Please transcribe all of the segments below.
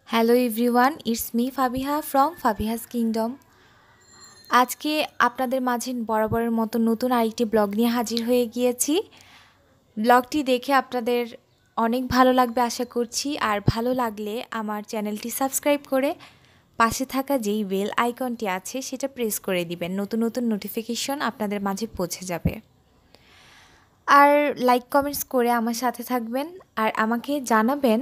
Hello everyone, it's me Fabiha from Fabiha's kingdom. আজকে আপনাদের মাঝে বরাবরের মতো নতুন আরেকটি ব্লগ নিয়ে হাজির হয়ে গিয়েছি। ব্লগটি দেখে আপনাদের অনেক ভালো লাগবে আশা করছি। আর ভালো লাগলে আমার চ্যানেলটি সাবস্ক্রাইব করে পাশে থাকা যেই বেল আইকনটি আছে সেটা প্রেস করে দিবেন। নতুন নতুন নোটিফিকেশন আপনাদের মাঝে পৌঁছে যাবে। আর লাইক কমেন্টস করে আমার সাথে থাকবেন আর আমাকে জানাবেন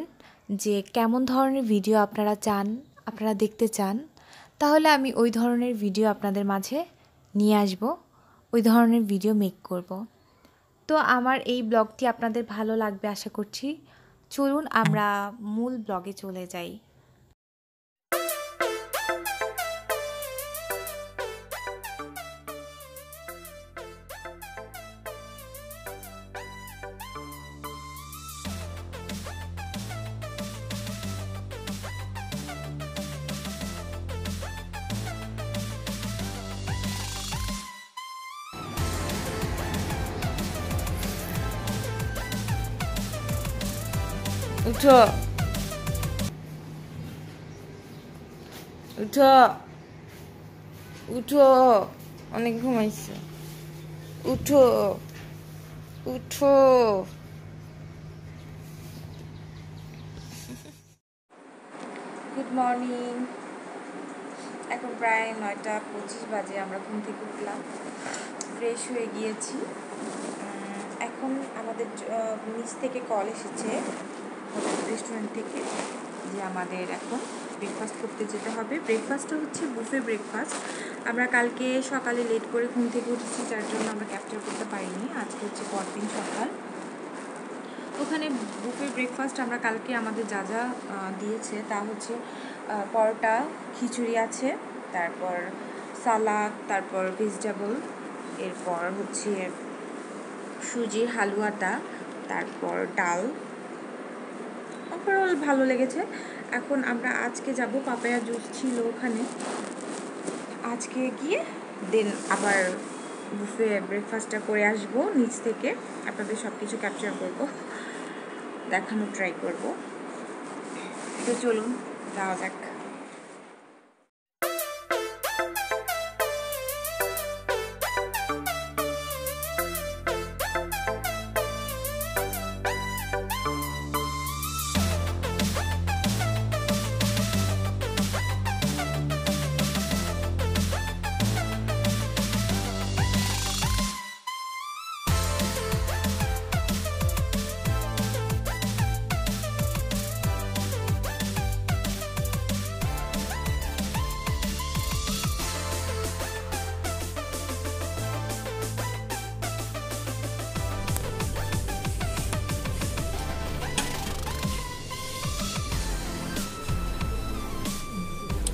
যে কেমন ধরনের ভিডিও আপনারা চান, আপনারা দেখতে চান। তাহলে আমি ওই ধরনের ভিডিও আপনাদের মাঝে নিয়ে আসব, ওই ধরনের ভিডিও মেক করব। তো আমার এই ব্লগটি আপনাদের ভালো লাগবে আশা করছি। চলুন আমরা মূল ব্লগে চলে যাই। উঠো উঠো উঠো, অনেক ঘুমাইছে। উঠো উঠো। Good morning. এখন প্রায় 9:25 বাজে। আমরা ঘুম থেকে উঠলাম, ফ্রেশ হয়ে গিয়েছি। এখন আমাদের নিচ থেকে কল এসেছে রেস্টুরেন্ট থেকে যে আমাদের এখন ব্রেকফাস্ট করতে যেতে হবে। ব্রেকফাস্টটা হচ্ছে বুফে ব্রেকফাস্ট। আমরা কালকে সকালে লেট করে ঘুম থেকে উঠেছি, যার জন্য আমরা ক্যাপচার করতে পারিনি। আজকে হচ্ছে পরদিন সকাল। ওখানে বুফে ব্রেকফাস্ট আমরা কালকে আমাদের যা যা দিয়েছে তা হচ্ছে পরোটা, খিচুড়ি আছে, তারপর সালাদ, তারপর ভেজিটেবল, এরপর হচ্ছে সুজির হালুয়াটা, তারপর ডাল। ওভারঅল ভালো লেগেছে। এখন আমরা আজকে যাব, পাপায়া জুস ছিল ওখানে, আজকে গিয়ে দেন আবার বুফে ব্রেকফাস্টটা করে আসবো নিচ থেকে। আপনাদের সব কিছু ক্যাপচার করব, দেখানোর ট্রাই করব। তো চলুন যাওয়া যাক।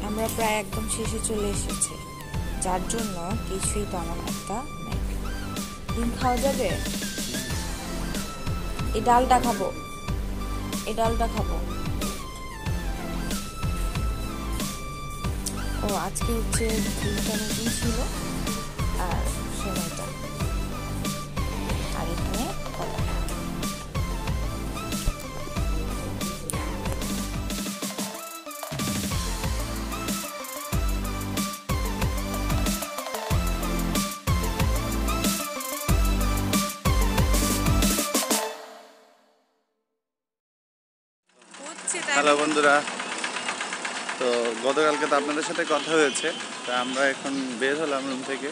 আমরা প্রায় একদম শেষে চলে এসেছি, যার জন্য কিছুই তেমন একটা নেই। ডিম খাওয়া যাবে? এই ডালটা খাবো, এই ডালটা খাবো। ও আজকে হচ্ছে ডিমটা নতুন ছিল, আর সেমাইটা, আর এখানে কলা। হ্যালো বন্ধুরা, তো গতকালকে তো আপনাদের সাথে কথা হয়েছে। তা আমরা এখন বের হলাম রুম থেকে।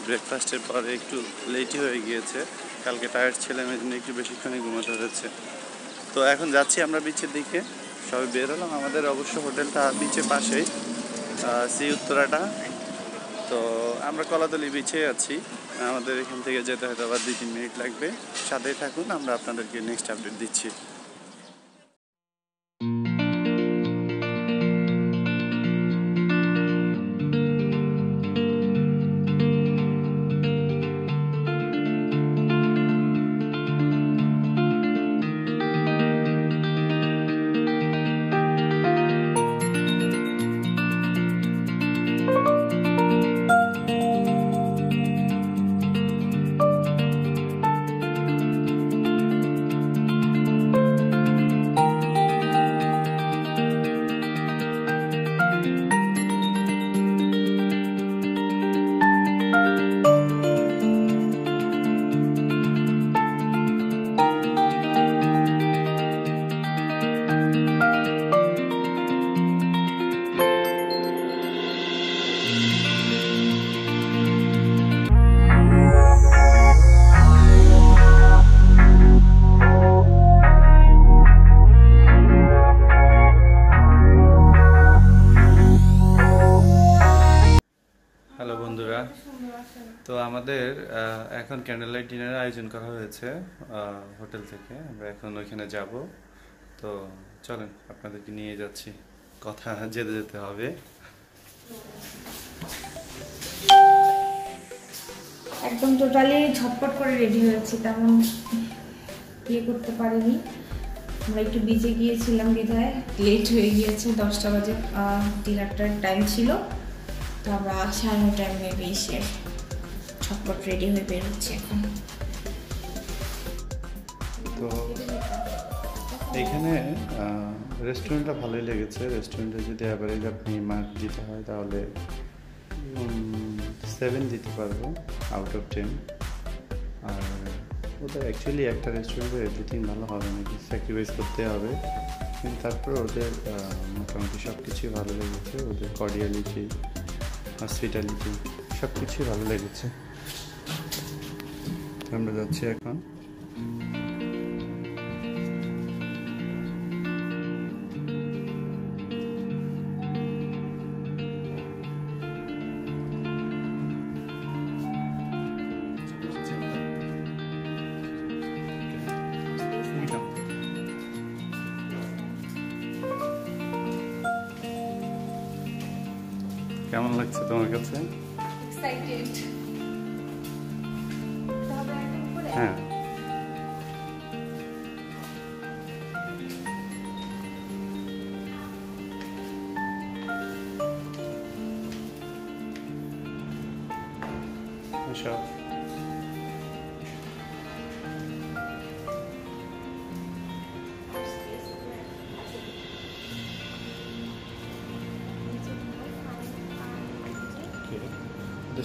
ব্রেকফাস্টের পরে একটু লেটই হয়ে গিয়েছে, কালকে টায়ার্ড ছিলাম, এই জন্য একটু বেশিক্ষণই ঘুমাতে হয়েছে। তো এখন যাচ্ছি আমরা বিচের দিকে, সবাই বের হলাম। আমাদের অবশ্য হোটেলটা বিচের পাশেই, সি উত্তরাটা। তো আমরা কলাতলি বিচে আছি, আমাদের এখান থেকে যেতে হয়তো আবার 2-3 মিনিট লাগবে। সাথেই থাকুন, আমরা আপনাদেরকে নেক্সট আপডেট দিচ্ছি। আমাদের এখন ক্যান্ডেল লাইট ডিনারের আয়োজন করা হয়েছে হোটেল থেকে। আমরা এখন ওইখানে যাব। তো চলেন আপনাদেরকে নিয়ে যাচ্ছি, কথা যেতে যেতে হবে। একদম টোটালি ঝটপট করে রেডি হয়েছি, তেমন ইয়ে করতে পারিনি। আমরা একটু বিজে গিয়েছিলাম বিধায় লেট হয়ে গিয়েছে, 10টা বাজে ডিনারটার টাইম ছিল। তো আমরা 9:30 মেবি এসে ঝটপট রেডি হয়ে বের হচ্ছি এখন। তো এখানে রেস্টুরেন্টটা ভালোই লেগেছে। রেস্টুরেন্টে যদি অ্যাভারেজ আপনি মার্ক দিতে হয় তাহলে 7 দিতে পারবো আউট অফ 10। আর ওদের অ্যাকচুয়ালি একটা রেস্টুরেন্টে এভরিথিং ভালো হবে নাকি, স্যাক্রিফাইস করতে হবে, কিন্তু তারপর ওদের মোটামুটি সব কিছুই ভালো লেগেছে। ওদের কর্ডিয়ালিটি, হসপিটালিটি সব কিছুই ভালো লেগেছে। আমরা যাচ্ছি এখন। কেমন লাগছে তোমার কাছে? এক্সাইটেড। হ্যাঁ, সব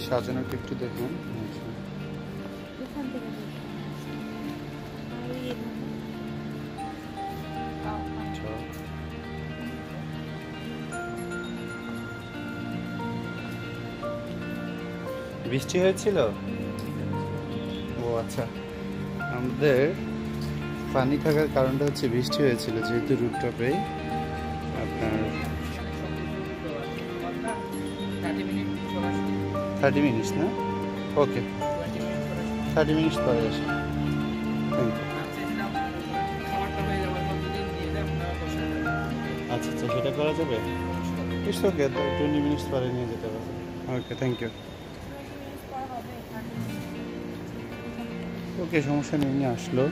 সাজানোকে একটু দেখুন। বৃষ্টি হয়েছিল? ও আচ্ছা, আমাদের পানি থাকার কারণটা হচ্ছে বৃষ্টি হয়েছিল, যেহেতু রুটটপে আপনার 30 মিনিটস না? ওকে, 30 মিনিটস পরে আসি। Thank you. আচ্ছা আচ্ছা, সেটা করা যাবে? ইটস ওকে, 20 মিনিটস পরে নিয়ে যেতে পারবে। ওকে, থ্যাংক ইউ। ওকে, সমস্যা নেই, নিয়ে আসলো।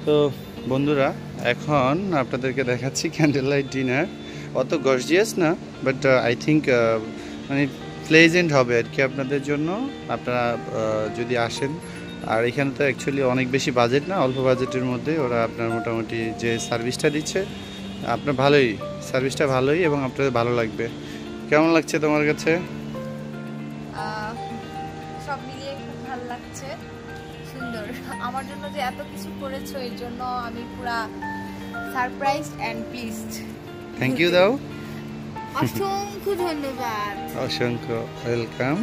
তো বন্ধুরা, এখন আপনাদেরকে দেখাচ্ছি ক্যান্ডেল লাইট ডিনার। অত গর্জিয়াস না, বাট আই থিঙ্ক মানে প্লেজেন্ট হবে আর কি আপনাদের জন্য, আপনারা যদি আসেন। আর এখানে তো অ্যাকচুয়ালি অনেক বেশি বাজেট না, অল্প বাজেটের মধ্যে ওরা আপনার মোটামুটি যে সার্ভিসটা দিচ্ছে, আপনার ভালোই, সার্ভিসটা ভালোই এবং আপনাদের ভালো লাগবে। কেমন লাগছে তোমার কাছে? সব মিলিয়ে খুব ভালো লাগছে, সুন্দর। আমার জন্য যে এত কিছু করেছো এর জন্য আমি পুরা surprised and pleased. Thank you দাও। অসংখ্য ধন্যবাদ। অসংখ্য ওয়েলকাম।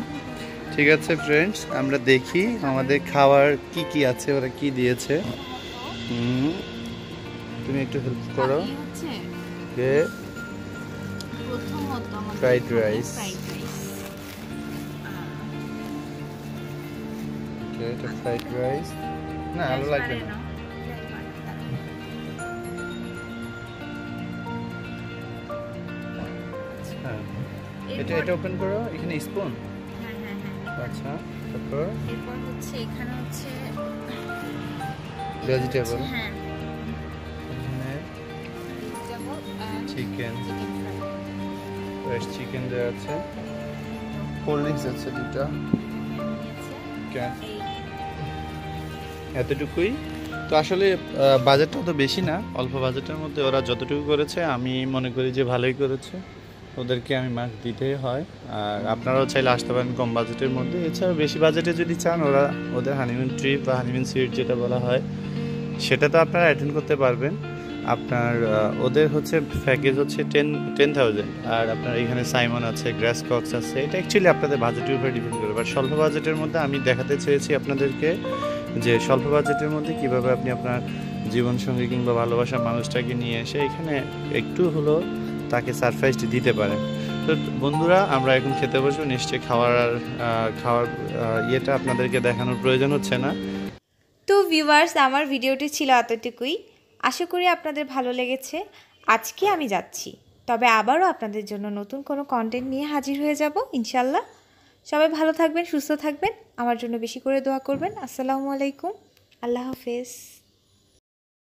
ঠিক আছে ফ্রেন্ডস, আমরা দেখি আমাদের খাবার কি কি আছে, ওরা কি দিয়েছে। তুমি একটু হেল্প করো। ফ্রাইড রাইস, এটা ফ্রাইড রাইস না, আলু লাগবে না। হ্যাঁ, এটা ওপেন করো, এখানে স্পুন। আচ্ছা, তারপর এরপর হচ্ছে এখানে হচ্ছে ভেজিটেবল, হ্যাঁ, চিকেন, ফ্রেশ চিকেন দেওয়া আছে, কোল্ড ড্রিঙ্কস আছে দুটা। এতটুকুই তো। আসলে বাজেটটা তো বেশি না, অল্প বাজেটের মধ্যে ওরা যতটুকু করেছে আমি মনে করি যে ভালোই করেছে। ওদেরকে আমি মার্ক দিতেই হয়। আর আপনারাও চাইলে আসতে পারেন কম বাজেটের মধ্যে। এছাড়াও বেশি বাজেটে যদি চান, ওরা ওদের হানিমুন ট্রিপ বা হানিমুন সুইট যেটা বলা হয়, সেটা তো আপনারা অ্যাটেন্ড করতে পারবেন। আপনার ওদের হচ্ছে প্যাকেজ হচ্ছে 10,000। আর আপনার এখানে সাইমন আছে, গ্রাস কক্স আছে। এটা অ্যাকচুয়ালি আপনাদের বাজেটের উপরে ডিপেন্ড করে। বাট স্বল্প বাজেটের মধ্যে আমি দেখাতে চেয়েছি আপনাদেরকে যে স্বল্প বাজেটের মধ্যে কীভাবে আপনি আপনার জীবনসঙ্গী কিংবা ভালোবাসার মানুষটাকে নিয়ে এসে এখানে একটু হলো তাকে সারপ্রাইজ দিতে পারেন। তো বন্ধুরা আমরা এখন খেতে বসবো, নিশ্চয়ই খাওয়ার ইয়েটা আপনাদেরকে দেখানোর প্রয়োজন হচ্ছে না। তো ভিউয়ার্স, আমার ভিডিওটি ছিল এতটুকুই। আশা করি আপনাদের ভালো লেগেছে। আজকে আমি যাচ্ছি, তবে আবারও আপনাদের জন্য নতুন কোনো কন্টেন্ট নিয়ে হাজির হয়ে যাব ইনশাল্লাহ। সবাই ভালো থাকবেন, সুস্থ থাকবেন, আমার জন্য বেশি করে দোয়া করবেন। আসসালামু আলাইকুম, আল্লাহ হাফেজ।